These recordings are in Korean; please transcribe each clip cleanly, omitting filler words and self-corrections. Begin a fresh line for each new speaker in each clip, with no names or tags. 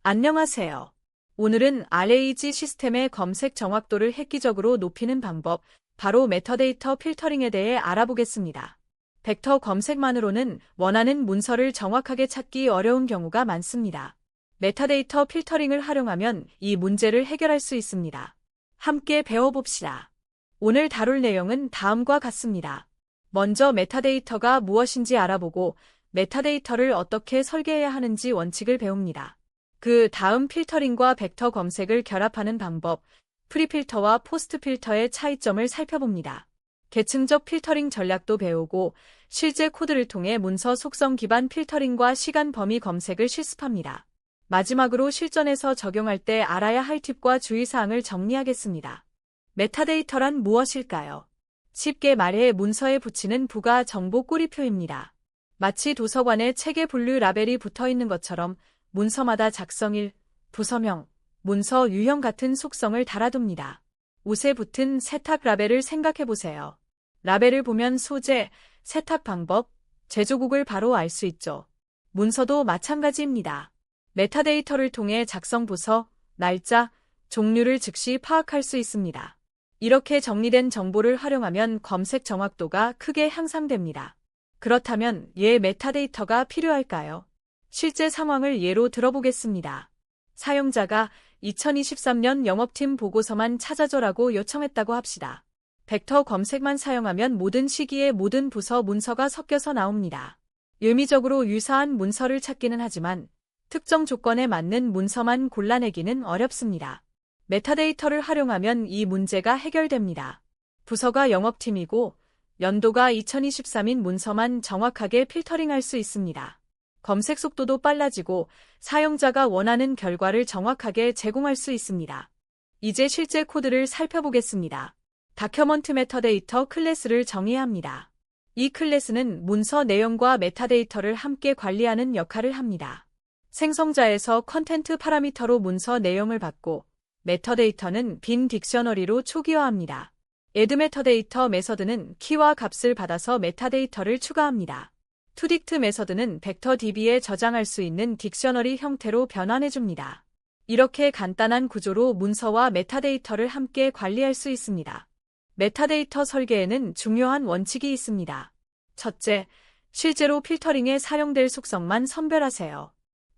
안녕하세요. 오늘은 RAG 시스템의 검색 정확도를 획기적으로 높이는 방법, 바로 메타데이터 필터링에 대해 알아보겠습니다. 벡터 검색만으로는 원하는 문서를 정확하게 찾기 어려운 경우가 많습니다. 메타데이터 필터링을 활용하면 이 문제를 해결할 수 있습니다. 함께 배워봅시다. 오늘 다룰 내용은 다음과 같습니다. 먼저 메타데이터가 무엇인지 알아보고 메타데이터를 어떻게 설계해야 하는지 원칙을 배웁니다. 그 다음 필터링과 벡터 검색을 결합하는 방법, 프리필터와 포스트필터의 차이점을 살펴봅니다. 계층적 필터링 전략도 배우고 실제 코드를 통해 문서 속성 기반 필터링과 시간 범위 검색을 실습합니다. 마지막으로 실전에서 적용할 때 알아야 할 팁과 주의사항을 정리하겠습니다. 메타데이터란 무엇일까요? 쉽게 말해 문서에 붙이는 부가 정보 꾸리표입니다. 마치 도서관에 책의 분류 라벨이 붙어 있는 것처럼 문서마다 작성일, 부서명, 문서 유형 같은 속성을 달아둡니다. 옷에 붙은 세탁 라벨을 생각해보세요. 라벨을 보면 소재, 세탁 방법, 제조국을 바로 알 수 있죠. 문서도 마찬가지입니다. 메타데이터를 통해 작성 부서, 날짜, 종류를 즉시 파악할 수 있습니다. 이렇게 정리된 정보를 활용하면 검색 정확도가 크게 향상됩니다. 그렇다면 메타데이터가 필요할까요? 실제 상황을 예로 들어보겠습니다. 사용자가 2023년 영업팀 보고서만 찾아줘라고 요청했다고 합시다. 벡터 검색만 사용하면 모든 시기에 모든 부서 문서가 섞여서 나옵니다. 의미적으로 유사한 문서를 찾기는 하지만 특정 조건에 맞는 문서만 골라내기는 어렵습니다. 메타데이터를 활용하면 이 문제가 해결됩니다. 부서가 영업팀이고 연도가 2023인 문서만 정확하게 필터링할 수 있습니다. 검색 속도도 빨라지고 사용자가 원하는 결과를 정확하게 제공할 수 있습니다. 이제 실제 코드를 살펴보겠습니다. 다큐먼트 메타데이터 클래스를 정의해야 합니다. 이 클래스는 문서 내용과 메타데이터를 함께 관리하는 역할을 합니다. 생성자에서 컨텐트 파라미터로 문서 내용을 받고 메타데이터는 빈 딕셔너리로 초기화합니다. add 메타데이터 메서드는 키와 값을 받아서 메타데이터를 추가합니다. 투딕트 메서드는 벡터 DB에 저장할 수 있는 딕셔너리 형태로 변환해줍니다. 이렇게 간단한 구조로 문서와 메타데이터를 함께 관리할 수 있습니다. 메타데이터 설계에는 중요한 원칙이 있습니다. 첫째, 실제로 필터링에 사용될 속성만 선별하세요.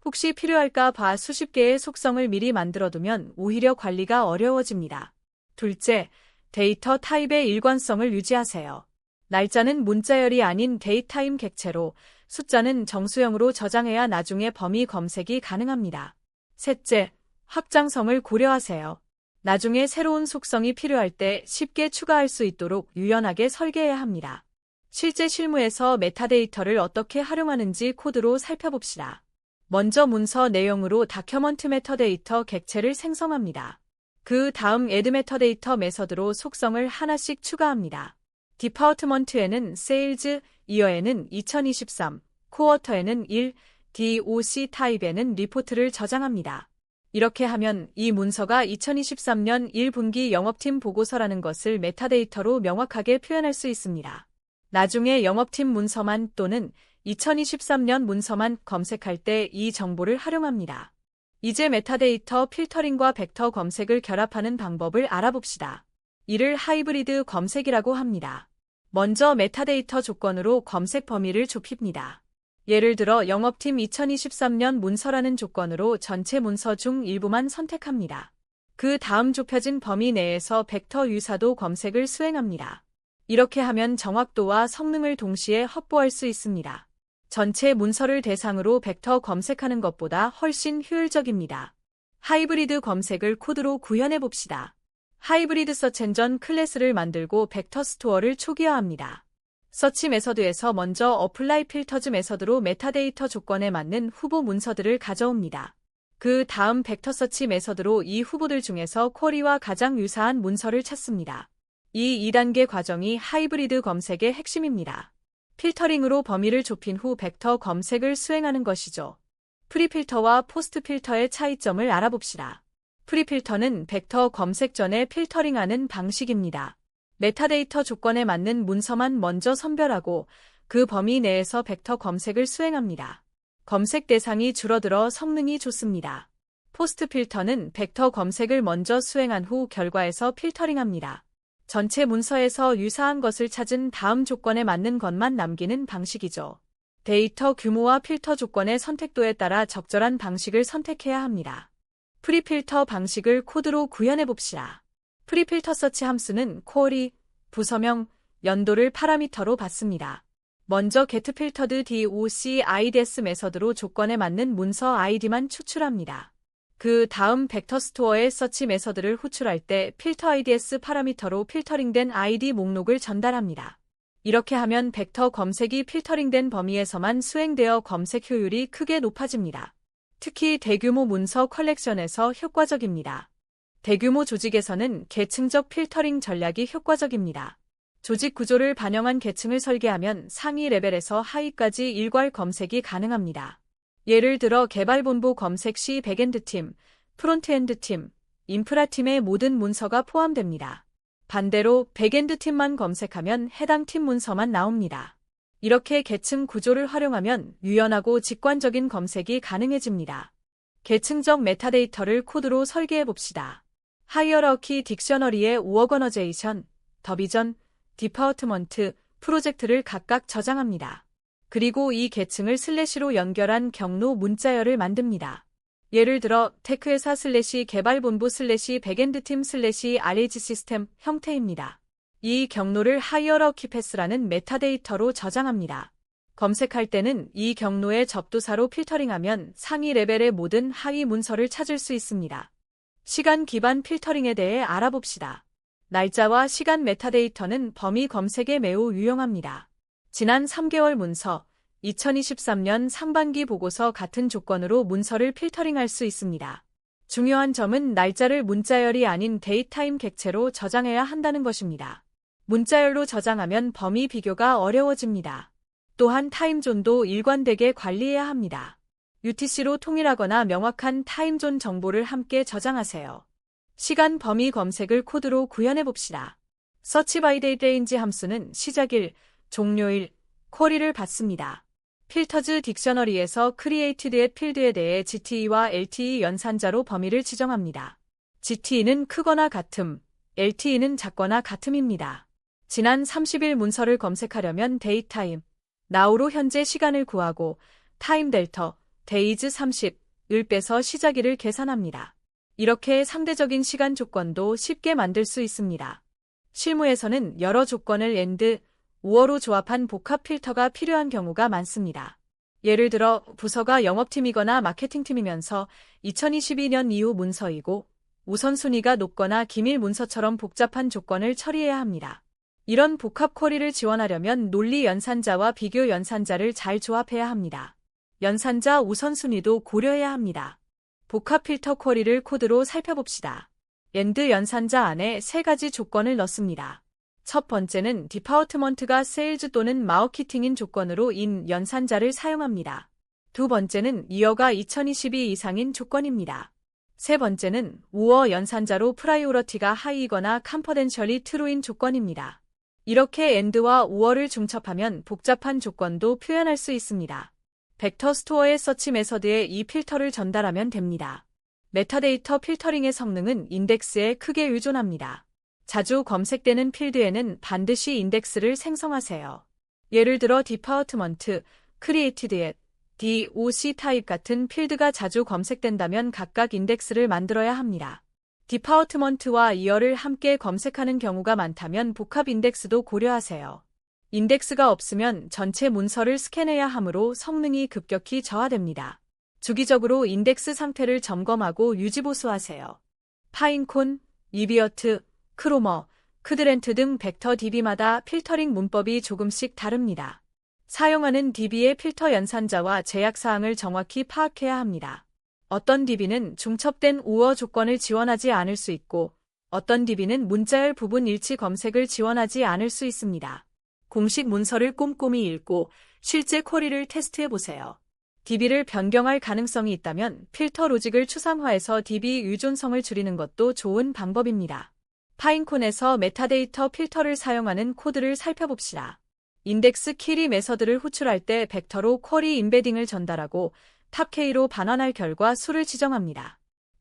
혹시 필요할까 봐 수십 개의 속성을 미리 만들어두면 오히려 관리가 어려워집니다. 둘째, 데이터 타입의 일관성을 유지하세요. 날짜는 문자열이 아닌 데이타임 객체로, 숫자는 정수형으로 저장해야 나중에 범위 검색이 가능합니다. 셋째, 확장성을 고려하세요. 나중에 새로운 속성이 필요할 때 쉽게 추가할 수 있도록 유연하게 설계해야 합니다. 실제 실무에서 메타데이터를 어떻게 활용하는지 코드로 살펴봅시다. 먼저 문서 내용으로 다큐먼트 메타데이터 객체를 생성합니다. 그 다음 add 메타데이터 메서드로 속성을 하나씩 추가합니다. 디파트먼트에는 세일즈, 이어에는 2023, 쿼터에는 1, DOC 타입에는 리포트를 저장합니다. 이렇게 하면 이 문서가 2023년 1분기 영업팀 보고서라는 것을 메타데이터로 명확하게 표현할 수 있습니다. 나중에 영업팀 문서만 또는 2023년 문서만 검색할 때 이 정보를 활용합니다. 이제 메타데이터 필터링과 벡터 검색을 결합하는 방법을 알아봅시다. 이를 하이브리드 검색이라고 합니다. 먼저 메타데이터 조건으로 검색 범위를 좁힙니다. 예를 들어 영업팀 2023년 문서라는 조건으로 전체 문서 중 일부만 선택합니다. 그 다음 좁혀진 범위 내에서 벡터 유사도 검색을 수행합니다. 이렇게 하면 정확도와 성능을 동시에 확보할 수 있습니다. 전체 문서를 대상으로 벡터 검색하는 것보다 훨씬 효율적입니다. 하이브리드 검색을 코드로 구현해 봅시다. 하이브리드 서치 엔진 클래스를 만들고 벡터 스토어를 초기화합니다. 서치 메서드에서 먼저 어플라이 필터즈 메서드로 메타데이터 조건에 맞는 후보 문서들을 가져옵니다. 그 다음 벡터 서치 메서드로 이 후보들 중에서 쿼리와 가장 유사한 문서를 찾습니다. 이 2단계 과정이 하이브리드 검색의 핵심입니다. 필터링으로 범위를 좁힌 후 벡터 검색을 수행하는 것이죠. 프리필터와 포스트필터의 차이점을 알아봅시다. 프리필터는 벡터 검색 전에 필터링하는 방식입니다. 메타데이터 조건에 맞는 문서만 먼저 선별하고 그 범위 내에서 벡터 검색을 수행합니다. 검색 대상이 줄어들어 성능이 좋습니다. 포스트 필터는 벡터 검색을 먼저 수행한 후 결과에서 필터링합니다. 전체 문서에서 유사한 것을 찾은 다음 조건에 맞는 것만 남기는 방식이죠. 데이터 규모와 필터 조건의 선택도에 따라 적절한 방식을 선택해야 합니다. 프리필터 방식을 코드로 구현해 봅시다. 프리필터 서치 함수는 쿼리, 부서명, 연도를 파라미터로 받습니다. 먼저 getFiltered DOC-IDs 메서드로 조건에 맞는 문서 아이디만 추출합니다. 그 다음 벡터 스토어의 서치 메서드를 호출할 때 필터 IDs 파라미터로 필터링된 아이디 목록을 전달합니다. 이렇게 하면 벡터 검색이 필터링된 범위에서만 수행되어 검색 효율이 크게 높아집니다. 특히 대규모 문서 컬렉션에서 효과적입니다. 대규모 조직에서는 계층적 필터링 전략이 효과적입니다. 조직 구조를 반영한 계층을 설계하면 상위 레벨에서 하위까지 일괄 검색이 가능합니다. 예를 들어 개발본부 검색 시 백엔드팀, 프론트엔드팀, 인프라팀의 모든 문서가 포함됩니다. 반대로 백엔드팀만 검색하면 해당 팀 문서만 나옵니다. 이렇게 계층 구조를 활용하면 유연하고 직관적인 검색이 가능해집니다. 계층적 메타데이터를 코드로 설계해 봅시다. 하이어러키 딕셔너리의 오어거너제이션, 더비전, 디파트먼트, 프로젝트를 각각 저장합니다. 그리고 이 계층을 슬래시로 연결한 경로 문자열을 만듭니다. 예를 들어 테크회사 개발본부 백엔드팀 RH 시스템 형태입니다. 이 경로를 하이어러키 패스라는 메타데이터로 저장합니다. 검색할 때는 이 경로의 접두사로 필터링하면 상위 레벨의 모든 하위 문서를 찾을 수 있습니다. 시간 기반 필터링에 대해 알아봅시다. 날짜와 시간 메타데이터는 범위 검색에 매우 유용합니다. 지난 3개월 문서, 2023년 상반기 보고서 같은 조건으로 문서를 필터링할 수 있습니다. 중요한 점은 날짜를 문자열이 아닌 데이타임 객체로 저장해야 한다는 것입니다. 문자열로 저장하면 범위 비교가 어려워집니다. 또한 타임존도 일관되게 관리해야 합니다. UTC로 통일하거나 명확한 타임존 정보를 함께 저장하세요. 시간 범위 검색을 코드로 구현해 봅시다. Search by Date Range 함수는 시작일, 종료일, 쿼리를 받습니다. 필터즈 딕셔너리에서 크리에이티드의 필드에 대해 GTE와 LTE 연산자로 범위를 지정합니다. GTE는 크거나 같음, LTE는 작거나 같음입니다. 지난 30일 문서를 검색하려면 데이타임, now로 현재 시간을 구하고 타임 델터, days 30을 빼서 시작일을 계산합니다. 이렇게 상대적인 시간 조건도 쉽게 만들 수 있습니다. 실무에서는 여러 조건을 and, or로 조합한 복합 필터가 필요한 경우가 많습니다. 예를 들어 부서가 영업팀이거나 마케팅팀이면서 2022년 이후 문서이고 우선순위가 높거나 기밀 문서처럼 복잡한 조건을 처리해야 합니다. 이런 복합 쿼리를 지원하려면 논리 연산자와 비교 연산자를 잘 조합해야 합니다. 연산자 우선순위도 고려해야 합니다. 복합 필터 쿼리를 코드로 살펴봅시다. and 연산자 안에 세 가지 조건을 넣습니다. 첫 번째는 디파트먼트가 세일즈 또는 마케팅인 조건으로 in 연산자를 사용합니다. 두 번째는 year가 2022 이상인 조건입니다. 세 번째는 우어 연산자로 프라이오러티가 하이거나 컴퍼덴셜이 true인 조건입니다. 이렇게 and와 or를 중첩하면 복잡한 조건도 표현할 수 있습니다. 벡터 스토어의 서치 메서드에 이 필터를 전달하면 됩니다. 메타데이터 필터링의 성능은 인덱스에 크게 의존합니다. 자주 검색되는 필드에는 반드시 인덱스를 생성하세요. 예를 들어 디파트먼트, 크리에이티드 앳, DOC 타입 같은 필드가 자주 검색된다면 각각 인덱스를 만들어야 합니다. 디파트먼트와 이어를 함께 검색하는 경우가 많다면 복합 인덱스도 고려하세요. 인덱스가 없으면 전체 문서를 스캔해야 하므로 성능이 급격히 저하됩니다. 주기적으로 인덱스 상태를 점검하고 유지보수하세요. 파인콘, 이비어트, 크로머, 크드렌트 등 벡터 DB마다 필터링 문법이 조금씩 다릅니다. 사용하는 DB의 필터 연산자와 제약사항을 정확히 파악해야 합니다. 어떤 DB는 중첩된 우어 조건을 지원하지 않을 수 있고 어떤 DB는 문자열 부분 일치 검색을 지원하지 않을 수 있습니다. 공식 문서를 꼼꼼히 읽고 실제 쿼리를 테스트해보세요. DB를 변경할 가능성이 있다면 필터 로직을 추상화해서 DB 의존성을 줄이는 것도 좋은 방법입니다. 파인콘에서 메타데이터 필터를 사용하는 코드를 살펴봅시다. 인덱스 키리 메서드를 호출할 때 벡터로 쿼리 임베딩을 전달하고 탑K로 반환할 결과 수를 지정합니다.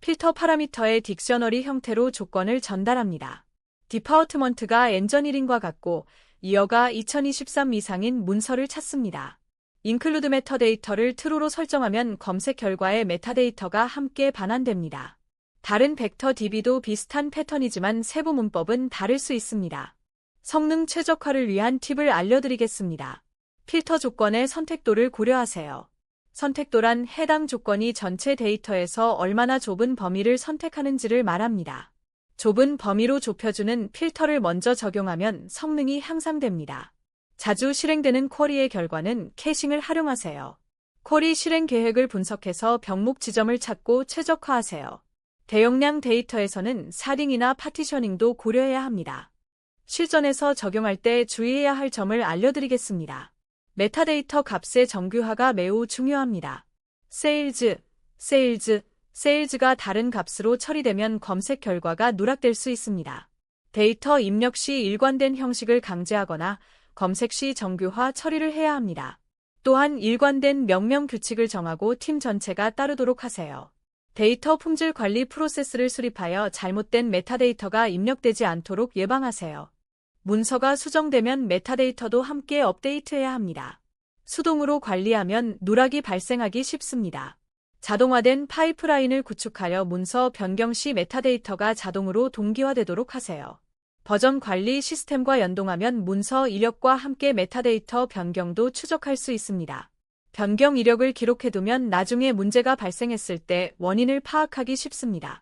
필터 파라미터의 딕셔너리 형태로 조건을 전달합니다. 디파트먼트가 엔저니링과 같고 이어가 2023 이상인 문서를 찾습니다. include 메타데이터를 true로 설정하면 검색 결과에 메타데이터가 함께 반환됩니다. 다른 벡터 DB도 비슷한 패턴이지만 세부 문법은 다를 수 있습니다. 성능 최적화를 위한 팁을 알려드리겠습니다. 필터 조건의 선택도를 고려하세요. 선택도란 해당 조건이 전체 데이터에서 얼마나 좁은 범위를 선택하는지를 말합니다. 좁은 범위로 좁혀주는 필터를 먼저 적용하면 성능이 향상됩니다. 자주 실행되는 쿼리의 결과는 캐싱을 활용하세요. 쿼리 실행 계획을 분석해서 병목 지점을 찾고 최적화하세요. 대용량 데이터에서는 사링이나 파티셔닝도 고려해야 합니다. 실전에서 적용할 때 주의해야 할 점을 알려드리겠습니다. 메타데이터 값의 정규화가 매우 중요합니다. 세일즈가 다른 값으로 처리되면 검색 결과가 누락될 수 있습니다. 데이터 입력 시 일관된 형식을 강제하거나 검색 시 정규화 처리를 해야 합니다. 또한 일관된 명령 규칙을 정하고 팀 전체가 따르도록 하세요. 데이터 품질 관리 프로세스를 수립하여 잘못된 메타데이터가 입력되지 않도록 예방하세요. 문서가 수정되면 메타데이터도 함께 업데이트해야 합니다. 수동으로 관리하면 누락이 발생하기 쉽습니다. 자동화된 파이프라인을 구축하여 문서 변경 시 메타데이터가 자동으로 동기화되도록 하세요. 버전 관리 시스템과 연동하면 문서 이력과 함께 메타데이터 변경도 추적할 수 있습니다. 변경 이력을 기록해두면 나중에 문제가 발생했을 때 원인을 파악하기 쉽습니다.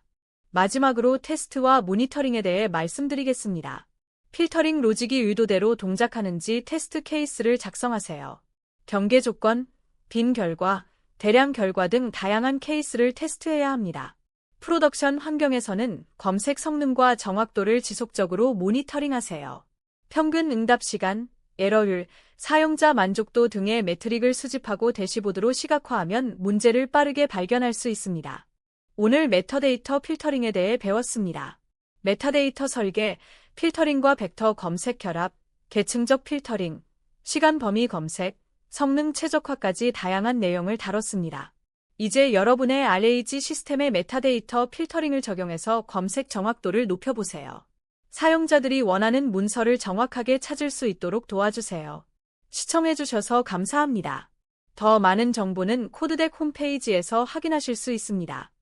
마지막으로 테스트와 모니터링에 대해 말씀드리겠습니다. 필터링 로직이 의도대로 동작하는지 테스트 케이스를 작성하세요. 경계 조건, 빈 결과, 대량 결과 등 다양한 케이스를 테스트해야 합니다. 프로덕션 환경에서는 검색 성능과 정확도를 지속적으로 모니터링하세요. 평균 응답 시간, 에러율, 사용자 만족도 등의 매트릭을 수집하고 대시보드로 시각화하면 문제를 빠르게 발견할 수 있습니다. 오늘 메타데이터 필터링에 대해 배웠습니다. 메타데이터 설계, 필터링과 벡터 검색 결합, 계층적 필터링, 시간 범위 검색, 성능 최적화까지 다양한 내용을 다뤘습니다. 이제 여러분의 RAG 시스템의 메타데이터 필터링을 적용해서 검색 정확도를 높여보세요. 사용자들이 원하는 문서를 정확하게 찾을 수 있도록 도와주세요. 시청해주셔서 감사합니다. 더 많은 정보는 코드덱 홈페이지에서 확인하실 수 있습니다.